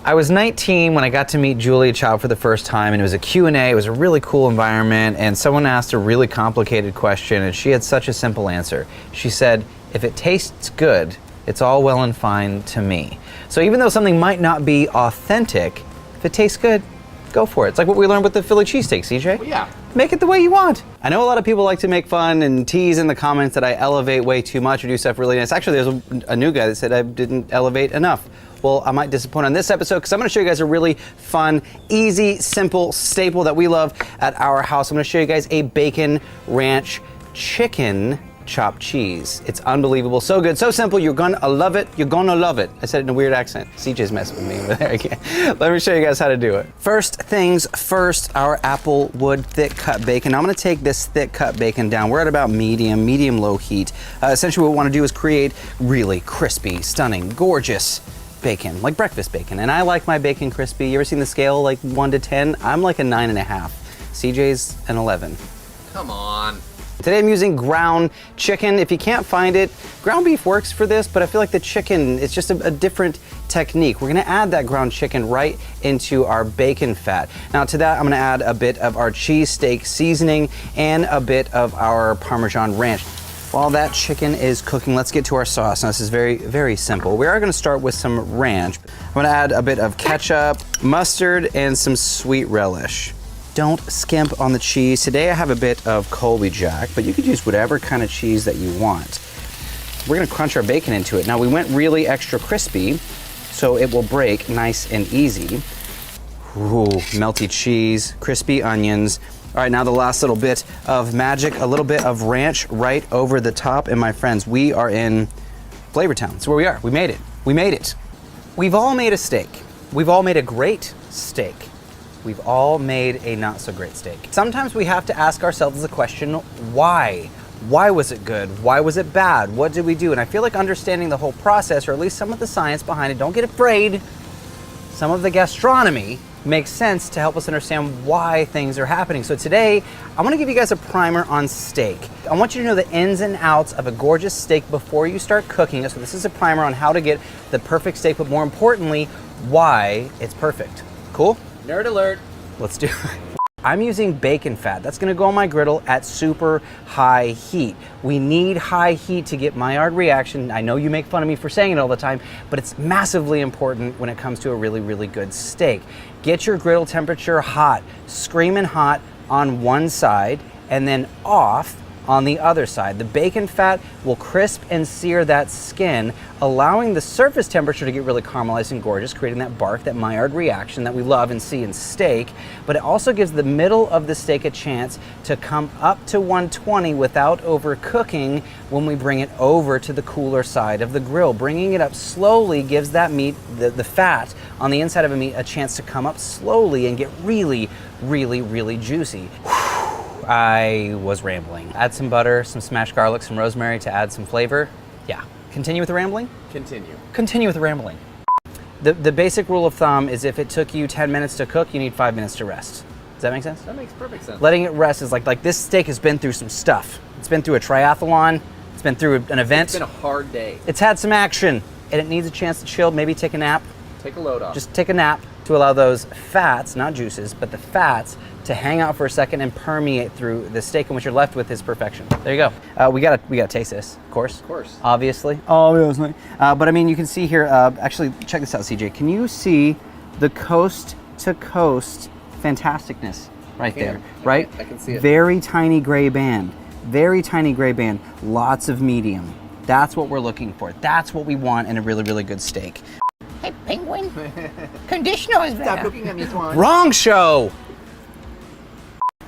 I was 19 when I got to meet Julia Child for the first time, and it was a Q&A. It was a really cool environment, and someone asked a really complicated question, and she had such a simple answer. She said, if it tastes good, it's all well and fine to me. So even though something might not be authentic, if it tastes good, go for it. It's like what we learned with the Philly cheesesteak, CJ. Well, yeah. Make it the way you want. I know a lot of people like to make fun and tease in the comments that I elevate way too much or do stuff really nice. Actually, there's a new guy that said I didn't elevate enough. Well, I might disappoint on this episode because I'm going to show you guys a really fun, easy, simple staple that we love at our house. I'm going to show you guys a bacon ranch chicken chopped cheese. It's unbelievable, so good, so simple. You're gonna love it. You're gonna love it. I said it in a weird accent. CJ's messing with me over there again. Let me show you guys how to do it. First things first, our Applewood thick cut bacon. I'm gonna take this thick cut bacon down. We're at about medium low heat. Essentially what we wanna do is create really crispy, stunning, gorgeous bacon, like breakfast bacon. And I like my bacon crispy. You ever seen the scale like 1 to 10? I'm like a 9.5. CJ's an 11. Come on. Today I'm using ground chicken. If you can't find it, ground beef works for this, but I feel like the chicken, it's just a different technique. We're gonna add that ground chicken right into our bacon fat. Now to that, I'm gonna add a bit of our cheesesteak seasoning and a bit of our Parmesan ranch. While that chicken is cooking, let's get to our sauce. Now this is very simple. We are gonna start with some ranch. I'm gonna add a bit of ketchup, mustard, and some sweet relish. Don't skimp on the cheese. Today I have a bit of Colby Jack, but you could use whatever kind of cheese that you want. We're gonna crunch our bacon into it. Now we went really extra crispy, so it will break nice and easy. Ooh, melty cheese, crispy onions. All right, now the last little bit of magic, a little bit of ranch right over the top. And my friends, we are in Flavortown. That's where we are. We made it. We made it. We've all made a steak. We've all made a great steak. We've all made a not so great steak. Sometimes we have to ask ourselves the question, why? Why was it good? Why was it bad? What did we do? And I feel like understanding the whole process, or at least some of the science behind it, don't get afraid. Some of the gastronomy makes sense to help us understand why things are happening. So today, I wanna give you guys a primer on steak. I want you to know the ins and outs of a gorgeous steak before you start cooking it. So this is a primer on how to get the perfect steak, but more importantly, why it's perfect. Cool? Nerd alert. Let's do it. I'm using bacon fat. That's gonna go on my griddle at super high heat. We need high heat to get Maillard reaction. I know you make fun of me for saying it all the time, but it's massively important when it comes to a really good steak. Get your griddle temperature hot, screaming hot on one side, and then off on the other side. The bacon fat will crisp and sear that skin, allowing the surface temperature to get really caramelized and gorgeous, creating that bark, that Maillard reaction that we love and see in steak. But it also gives the middle of the steak a chance to come up to 120 without overcooking when we bring it over to the cooler side of the grill. Bringing it up slowly gives that meat, the fat on the inside of a meat, a chance to come up slowly and get really juicy. I was rambling. Add some butter, some smashed garlic, some rosemary to add some flavor. Yeah. Continue with the rambling? Continue. Continue with the rambling. The basic rule of thumb is if it took you 10 minutes to cook, you need 5 minutes to rest. Does that make sense? That makes perfect sense. Letting it rest is like this steak has been through some stuff. It's been through a triathlon. It's been through an event. It's been a hard day. It's had some action and it needs a chance to chill, maybe take a nap. Take a load off. Just take a nap to allow those fats, not juices, but the fats to hang out for a second and permeate through the steak, and what you're left with is perfection. There you go. We gotta taste this, of course. Of course. Obviously. Obviously. But I mean, you can see here, actually, check this out, CJ. Can you see the coast to coast fantasticness right there, right? I can see it. Very tiny gray band, lots of medium. That's what we're looking for. That's what we want in a really good steak. Hey, penguin. Conditioner is better. Stop looking at me, Swan. Wrong show!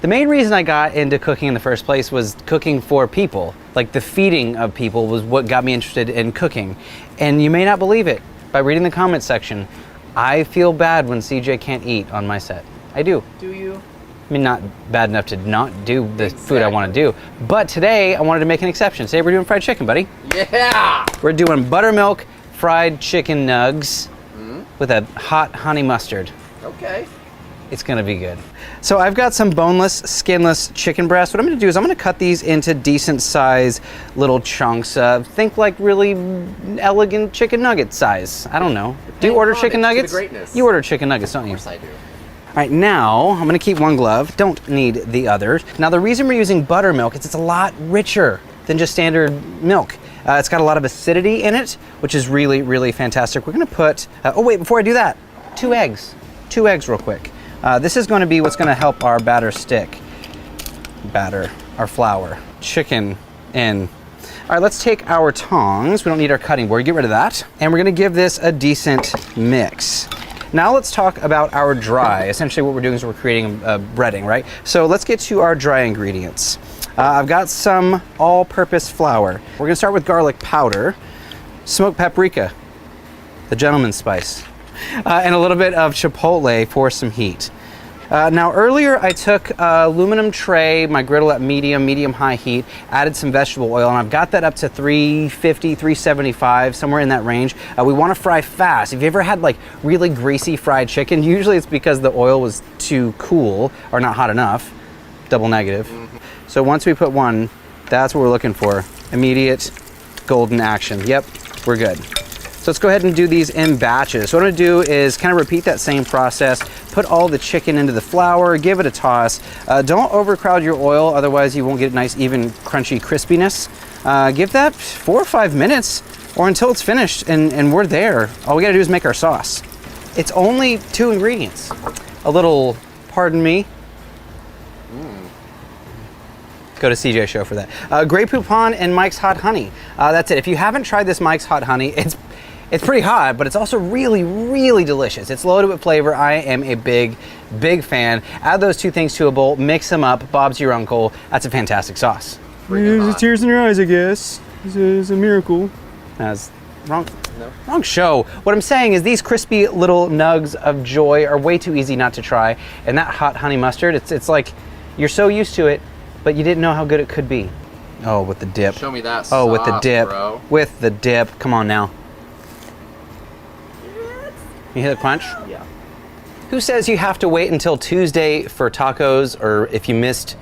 The main reason I got into cooking in the first place was cooking for people. Like the feeding of people was what got me interested in cooking. And you may not believe it, by reading the comments section, I feel bad when CJ can't eat on my set. I do. Do you? I mean, not bad enough to not do the food I want to do. But today, I wanted to make an exception. Today we're doing fried chicken, buddy. Yeah! We're doing buttermilk fried chicken nugs with a hot honey mustard. Okay. It's gonna be good. So I've got some boneless, skinless chicken breasts. What I'm gonna do is I'm gonna cut these into decent size little chunks. Think like really elegant chicken nugget size. I don't know. Do you order chicken nuggets? You order chicken nuggets, don't you? Of course I do. All right, now I'm gonna keep one glove. Don't need the other. Now the reason we're using buttermilk is it's a lot richer than just standard milk. It's got a lot of acidity in it, which is really, really fantastic. We're gonna put, oh wait, before I do that, 2 eggs. 2 eggs real quick. This is going to be what's going to help our batter stick. Our flour. Chicken in. All right, let's take our tongs. We don't need our cutting board. Get rid of that. And we're going to give this a decent mix. Now let's talk about our dry. Essentially what we're doing is we're creating a breading, right? So let's get to our dry ingredients. I've got some all-purpose flour. We're going to start with garlic powder, smoked paprika, the gentleman's spice, and a little bit of chipotle for some heat. Now earlier I took an aluminum tray, my griddle at medium-high heat, added some vegetable oil, and I've got that up to 350, 375, somewhere in that range. We want to fry fast. If you ever had like really greasy fried chicken, usually it's because the oil was too cool or not hot enough. Double negative. So once we put one, that's what we're looking for. Immediate golden action. Yep, we're good. So let's go ahead and do these in batches. So what I'm gonna do is kind of repeat that same process, put all the chicken into the flour, give it a toss. Don't overcrowd your oil, otherwise you won't get nice, even, crunchy crispiness. Give that 4 or 5 minutes or until it's finished and we're there. All we gotta do is make our sauce. It's only 2 ingredients. A little, pardon me. Go to CJ Show for that. Grey Poupon and Mike's Hot Honey. That's it. If you haven't tried this Mike's Hot Honey, it's pretty hot, but it's also really, really delicious. It's loaded with flavor. I am a big, big fan. Add those 2 things to a bowl, mix them up. Bob's your uncle. That's a fantastic sauce. Tears in your eyes, I guess. It's a miracle. That's wrong. No. Wrong show. What I'm saying is these crispy little nugs of joy are way too easy not to try. And that hot honey mustard, it's like you're so used to it, but you didn't know how good it could be. Oh, with the dip. Show me that Oh, sauce, with the dip. bro. With the dip. Come on now. You hear the crunch? Yeah. Who says you have to wait until Tuesday for tacos, or if you missed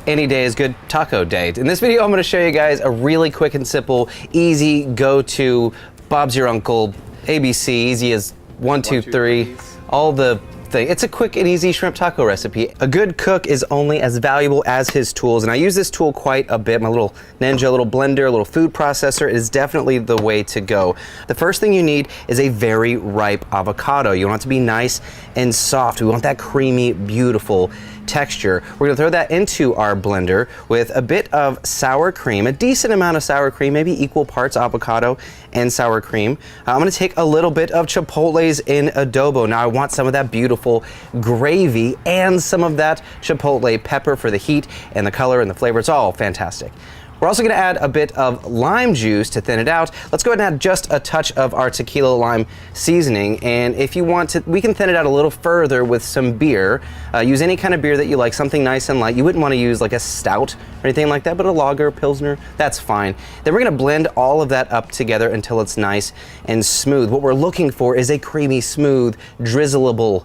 any day is good taco day? In this video, I'm gonna show you guys a really quick and simple, easy go-to Bob's Your Uncle, ABC, easy as 1, 2, 3, all the thing. It's a quick and easy shrimp taco recipe. A good cook is only as valuable as his tools, and I use this tool quite a bit. My little Ninja, little blender, little food processor is definitely the way to go. The first thing you need is a very ripe avocado. You want it to be nice and soft. We want that creamy, beautiful texture. We're gonna throw that into our blender with a bit of sour cream, a decent amount of sour cream, maybe equal parts avocado and sour cream. I'm gonna take a little bit of chipotles in adobo. Now I want some of that beautiful gravy and some of that chipotle pepper for the heat and the color and the flavor. It's all fantastic. We're also gonna add a bit of lime juice to thin it out. Let's go ahead and add just a touch of our tequila lime seasoning. And if you want to, we can thin it out a little further with some beer. Use any kind of beer that you like, something nice and light. You wouldn't wanna use like a stout or anything like that, but a lager, pilsner, that's fine. Then we're gonna blend all of that up together until it's nice and smooth. What we're looking for is a creamy, smooth, drizzly-leable.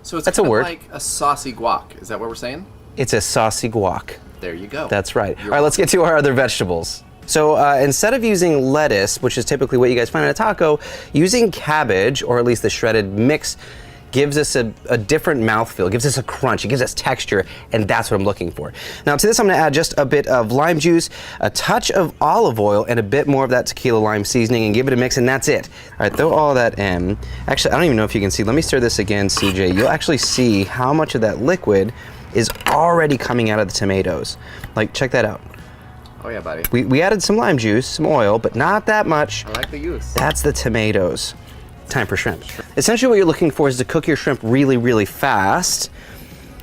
So it's that's a kind of word. like a saucy guac. Is that what we're saying? It's a saucy guac. There you go. That's right. All right, let's get to our other vegetables. So instead of using lettuce, which is typically what you guys find in a taco, using cabbage, or at least the shredded mix, gives us a different mouthfeel, gives us a crunch, it gives us texture, and that's what I'm looking for. Now to this I'm gonna add just a bit of lime juice, a touch of olive oil, and a bit more of that tequila lime seasoning, and give it a mix, and that's it. All right, throw all that in. Actually, I don't even know if you can see. Let me stir this again, CJ. You'll actually see how much of that liquid is already coming out of the tomatoes. Like, check that out. Oh yeah, buddy. We added some lime juice, some oil, but not that much. I like the use. That's the tomatoes. Time for shrimp. Essentially what you're looking for is to cook your shrimp really, really fast.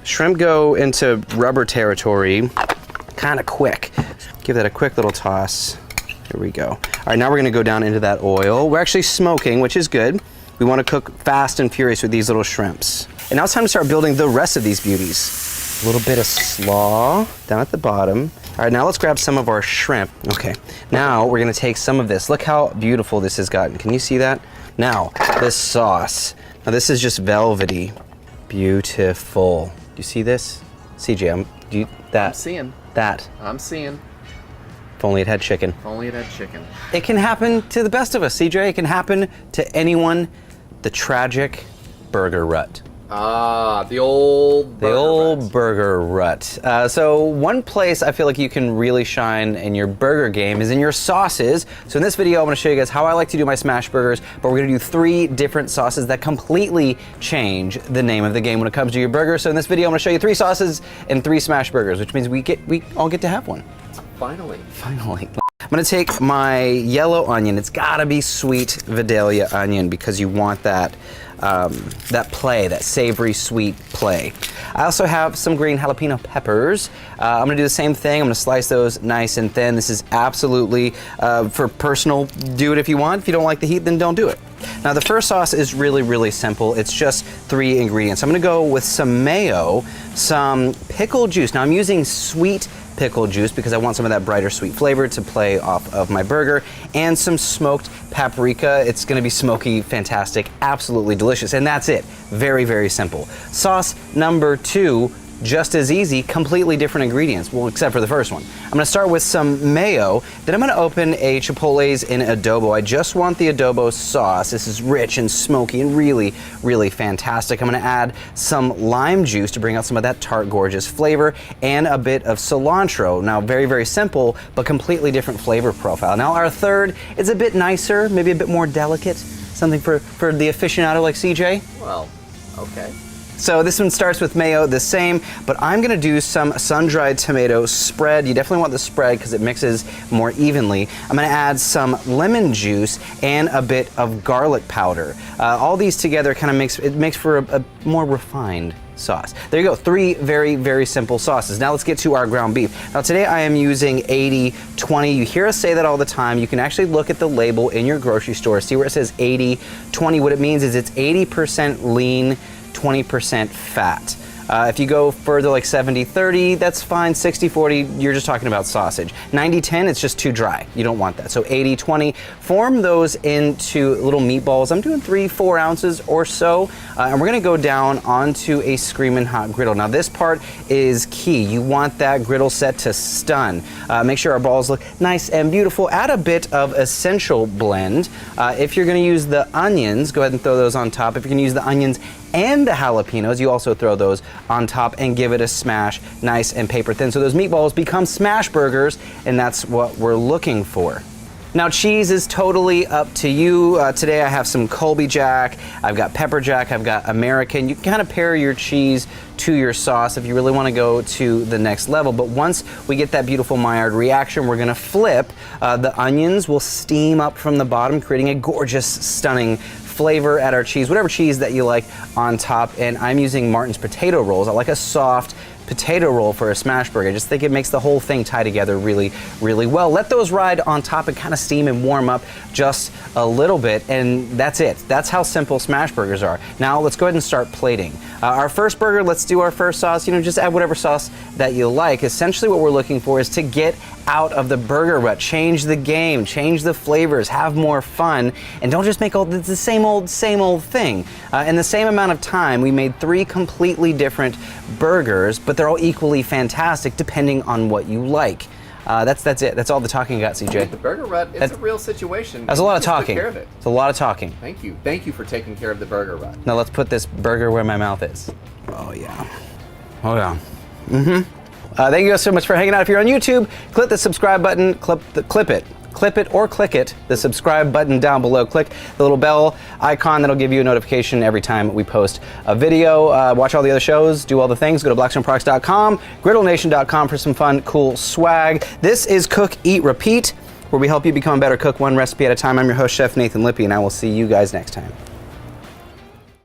Shrimp go into rubber territory kind of quick. Give that a quick little toss. Here we go. All right, now we're gonna go down into that oil. We're actually smoking, which is good. We wanna cook fast and furious with these little shrimps. And now it's time to start building the rest of these beauties. A little bit of slaw down at the bottom. All right, now let's grab some of our shrimp. Okay, now we're gonna take some of this. Look how beautiful this has gotten. Can you see that? Now, this sauce. Now this is just velvety. Beautiful. Do you see this? CJ, I'm seeing. That. I'm seeing. If only it had chicken. If only it had chicken. It can happen to the best of us, CJ. It can happen to anyone. The tragic burger rut. Ah, the old burger rut. So one place I feel like you can really shine in your burger game is in your sauces. So in this video, I'm gonna show you guys how I like to do my smash burgers, but we're gonna do 3 different sauces that completely change the name of the game when it comes to your burger. So in this video, I'm gonna show you 3 sauces and 3 smash burgers, which means we all get to have one. Finally. I'm gonna take my yellow onion. It's gotta be sweet Vidalia onion because you want that that savory sweet play. I also have some green jalapeno peppers. I'm gonna do the same thing. I'm gonna slice those nice and thin. This is absolutely for personal, do it if you want. If you don't like the heat, then don't do it. Now the first sauce is really, really simple. It's just 3 ingredients. I'm gonna go with some mayo, some pickle juice. Now I'm using sweet pickle juice because I want some of that brighter sweet flavor to play off of my burger, and some smoked paprika. It's gonna be smoky, fantastic, absolutely delicious, and that's it. Very, very simple. Sauce number 2, just as easy, completely different ingredients, well, except for the first one. I'm gonna start with some mayo, then I'm gonna open a Chipotle's in adobo. I just want the adobo sauce. This is rich and smoky and really, really fantastic. I'm gonna add some lime juice to bring out some of that tart, gorgeous flavor, and a bit of cilantro. Now, very, very simple, but completely different flavor profile. Now, our third is a bit nicer, maybe a bit more delicate, something for the aficionado like CJ. Well, okay. So this one starts with mayo, the same, but I'm gonna do some sun-dried tomato spread. You definitely want the spread because it mixes more evenly. I'm gonna add some lemon juice and a bit of garlic powder. All these together kind of makes for a more refined sauce. There you go, 3 very, very simple sauces. Now let's get to our ground beef. Now today I am using 80-20. You hear us say that all the time. You can actually look at the label in your grocery store, see where it says 80-20. What it means is it's 80% lean, 20% fat. If you go further like 70-30, that's fine. 60-40, you're just talking about sausage. 90-10, it's just too dry. You don't want that. So 80-20, form those into little meatballs. I'm doing 3-4 ounces or so. And we're gonna go down onto a screaming hot griddle. Now this part is key. You want that griddle set to stun. Make sure our balls look nice and beautiful. Add a bit of essential blend. If you're gonna use the onions, go ahead and throw those on top. If you're gonna use the onions and the jalapenos, you also throw those on top and give it a smash, nice and paper thin. So those meatballs become smash burgers, and that's what we're looking for. Now cheese is totally up to you. Today I have some Colby Jack, I've got pepper jack, I've got American. You can kind of pair your cheese to your sauce if you really want to go to the next level. But once we get that beautiful Maillard reaction, we're gonna flip. The onions will steam up from the bottom, creating a gorgeous, stunning flavor. Add our cheese, whatever cheese that you like on top. And I'm using Martin's potato rolls. I like a soft potato roll for a smash burger. I just think it makes the whole thing tie together really, really well. Let those ride on top and kind of steam and warm up just a little bit, and that's it. That's how simple smash burgers are. Now let's go ahead and start plating. Our first burger, let's do our first sauce. You know, just add whatever sauce that you like. Essentially what we're looking for is to get out of the burger rut, change the game, change the flavors, have more fun, and don't just make all the same old thing. In the same amount of time, we made 3 completely different burgers, but they're all equally fantastic depending on what you like. That's it. That's all the talking I got, CJ. The burger rut, it's a real situation. That's a lot of talking. Take care of it. It's a lot of talking. Thank you. Thank you for taking care of the burger rut. Now let's put this burger where my mouth is. Oh yeah. Oh yeah. Mm-hmm. Thank you guys so much for hanging out. If you're on YouTube, click the subscribe button, clip it or click it, the subscribe button down below. Click the little bell icon. That'll give you a notification every time we post a video. Watch all the other shows, do all the things. Go to blackstoneproducts.com, griddlenation.com for some fun, cool swag. This is Cook, Eat, Repeat, where we help you become a better cook one recipe at a time. I'm your host, Chef Nathan Lippy, and I will see you guys next time.